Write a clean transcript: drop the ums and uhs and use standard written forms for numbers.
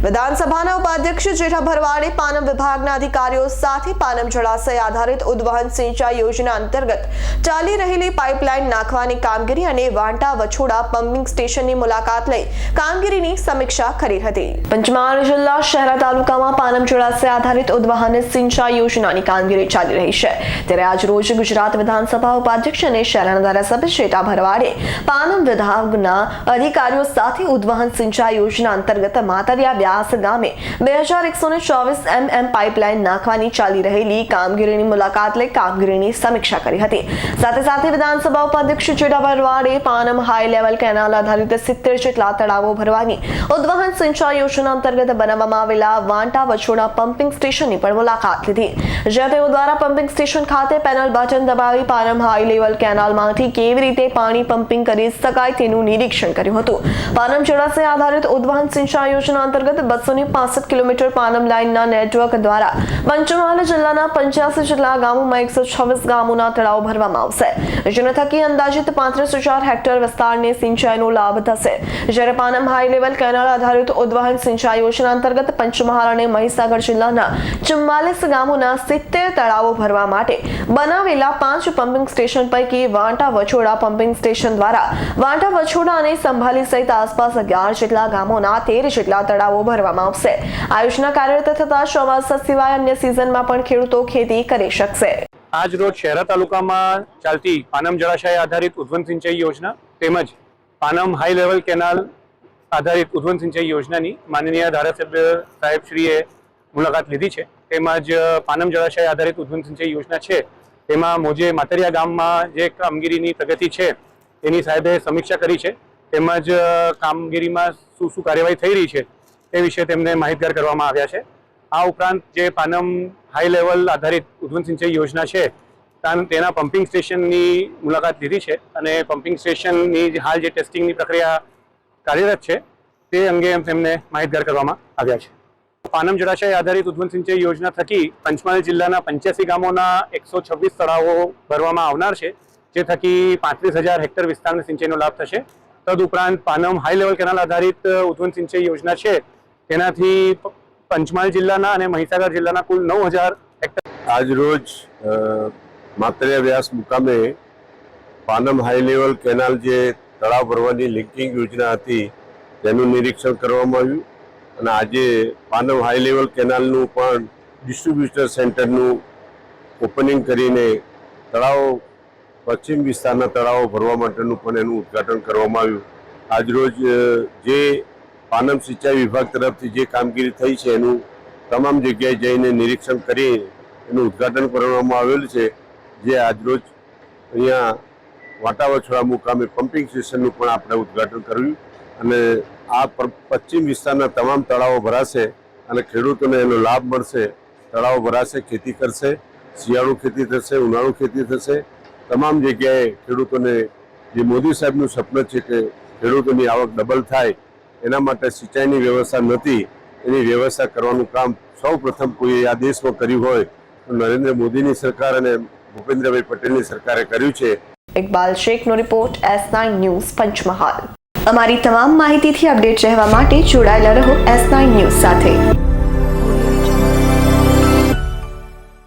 વિધાનસભાના ઉપાધ્યક્ષ જેઠા ભરવાડે પાનમ વિભાગના અધિકારીઓ સાથે પાનમ જળાશય આધારિત ઉદ્વહન સિંચાઈ યોજના અંતર્ગત ચાલી રહેલી પાઇપલાઇન નાખવાની કામગીરી અને વાંટા વછોડા પમ્પિંગ સ્ટેશનની મુલાકાત લઈ કામગીરીની સમીક્ષા કરી હતી। પંચમહાલ જિલ્લા શહેરા તાલુકામાં પાનમ જળાશય આધારિત ઉદ્વહન સિંચાઈ યોજનાની કામગીરી ચાલી રહી છે, ત્યારે આજ રોજ ગુજરાત વિધાનસભા ઉપાધ્યક્ષ અને શહેરાના ધારાસભ્ય જેઠા ભરવાડે પાનમ વિભાગના અધિકારીઓ સાથે ઉદ્વહન સિંચાઈ યોજના અંતર્ગત માતરિયા વ્યાસ ગામે 2124 mm પાઇપલાઇન નાખવાની ચાલી રહેલી કામગીરીની મુલાકાત લઈ કામગીરીની સમીક્ષા કરી હતી। સાથે સાથે વિધાનસભા ઉપાધ્યક્ષ જેઠા ભરવાડે પાનમ હાઈ લેવલ કેનાલ આધારિત 70 જેટલા તળાવો ભરવાની ઉદ્વહન સિંચાઈ યોજના અંતર્ગત બનાવવામાં આવેલા વાંટા વછોડા પમ્પિંગ સ્ટેશનની પણ મુલાકાત લીધી, જ્યાં તેઓ દ્વારા પમ્પિંગ સ્ટેશન ખાતે પેનલ બટન દબાવી પાનમ હાઈ લેવલ કેનાલમાંથી કેવી રીતે પાણી પમ્પિંગ કરી શકાય તેનું નિરીક્ષણ કર્યું હતું। પાનમ જળાશય આધારિત ઉદ્વહન સિંચાઈ યોજના અંતર્ગત 265 કિલોમીટર પાનમ લાઇનના નેટવર્ક દ્વારા પંચમહાલ જિલ્લાના 85 જેટલા ગામોમાં 126 ગામોના તળાવ ભરવામાં આવશે, જેના થકી અંદાજિત 35,000 હેક્ટર વિસ્તારને સિંચાઈનો લાભ થશે। જ્યારે પાનમ હાઈ લેવલ કેનાલ આધારિત ઉદ્વહન સિંચાઈ યોજના અંતર્ગત પંચમહાલ અને મહીસાગર જિલ્લાના 44 ગામોના 70 તળાવો ભરવા માટે બનાવેલા 5 પમ્પિંગ સ્ટેશન પૈકી વાંટા વછોડા પમ્પિંગ સ્ટેશન દ્વારા વાંટા વછોડા અને સંભાલી સહિત આસપાસ 11 જેટલા ગામોના 13 જેટલા તળાવો ભરવામાં આવશે। આ યોજના કાર્યરત થતા ચોમાસા સિવાય અન્ય સિઝનમાં પણ ખેડૂતો ખેતી કરી શકશે। આજ રોજ શહેરા તાલુકામાં ચાલતી પાનમ જળાશય આધારિત ઉદ્વહન સિંચાઈ યોજના તેમજ પાનમ હાઈ લેવલ કેનાલ આધારિત ઉદ્વહન સિંચાઈ યોજનાની માનનીય ધારાસભ્ય સાહેબશ્રીએ મુલાકાત લીધી છે। તેમજ પાનમ જળાશય આધારિત ઉદ્વહન સિંચાઈ યોજના છે તેમાં મોજે માતરિયા ગામમાં જે કામગીરીની પ્રગતિ છે એની સાહેબે સમીક્ષા કરી છે, તેમજ કામગીરીમાં શું કાર્યવાહી થઈ રહી છે તે વિશે તેમને માહિતગાર કરવામાં આવ્યા છે। આ ઉપરાંત જે પાનમ હાઈ લેવલ આધારિત ઉદ્વહન સિંચાઈ યોજના છે તેના પમ્પિંગ સ્ટેશનની મુલાકાત લીધી છે અને પમ્પિંગ સ્ટેશનની હાલ જે ટેસ્ટિંગની પ્રક્રિયા કાર્યરત છે તે અંગે તેમને માહિતગાર કરવામાં આવ્યા છે। પાનમ જળાશય આધારિત ઉદ્વહન સિંચાઈ યોજના થકી પંચમહાલ જિલ્લાના 85 ગામોના 126 તળાવો ભરવામાં આવનાર છે, જે થકી 35,000 હેક્ટર વિસ્તારને સિંચાઈનો લાભ થશે। તદુપરાંત પાનમ હાઈ લેવલ કેનાલ આધારિત ઉદ્વહન સિંચાઈ યોજના છે તેનાથી પંચમહાલ જિલ્લાના અને મહીસાગર જિલ્લાના કુલ 9,000 હેક્ટર। આજ રોજ માતરિયા વ્યાસ મુકામે પાનમ હાઈ લેવલ કેનાલ જે તળાવ ભરવાની લિંકિંગ યોજના હતી તેનું નિરીક્ષણ કરવામાં આવ્યું અને આજે પાનમ હાઈ લેવલ કેનાલનું પણ ડિસ્ટ્રીબ્યુટર સેન્ટરનું ઓપનિંગ કરીને તળાવ પશ્ચિમ વિસ્તારના તળાવો ભરવા માટેનું પણ એનું ઉદ્ઘાટન કરવામાં આવ્યું। આજરોજ જે પાનમ સિંચાઈ વિભાગ તરફથી જે કામગીરી થઈ છે એનું તમામ જગ્યાએ જઈને નિરીક્ષણ કરી એનું ઉદ્ઘાટન કરવામાં આવેલું છે, જે આજરોજ અહીંયા વાંટા વછોડા મુકામે પમ્પિંગ સ્ટેશનનું પણ આપણે ઉદ્ઘાટન કર્યું અને આ પશ્ચિમ વિસ્તારના તમામ તળાવો ભરાશે અને ખેડૂતોને એનો લાભ મળશે। તળાવો ભરાશે, ખેતી કરશે, શિયાળુ ખેતી થશે, ઉનાળુ ખેતી થશે। તમામ જગ્યાએ ખેડૂતોને જે મોદી સાહેબનું સપનું છે કે ખેડૂતોની આવક ડબલ થાય એના માટે સિંચાઈની વ્યવસ્થા નથી, એની વ્યવસ્થા કરવાનું કામ સૌ પ્રથમ કોઈ આ દેશમાં કર્યું હોય તો નરેન્દ્ર મોદીની સરકાર અને ભૂપેન્દ્રભાઈ પટેલની સરકારે કર્યું છે। ઇકબાલ શેખનો રિપોર્ટ, S9 ન્યૂઝ પંચમહાલ। અમારી તમામ માહિતીથી અપડેટ રહેવા માટે જોડાયેલા રહો S9 ન્યૂઝ સાથે।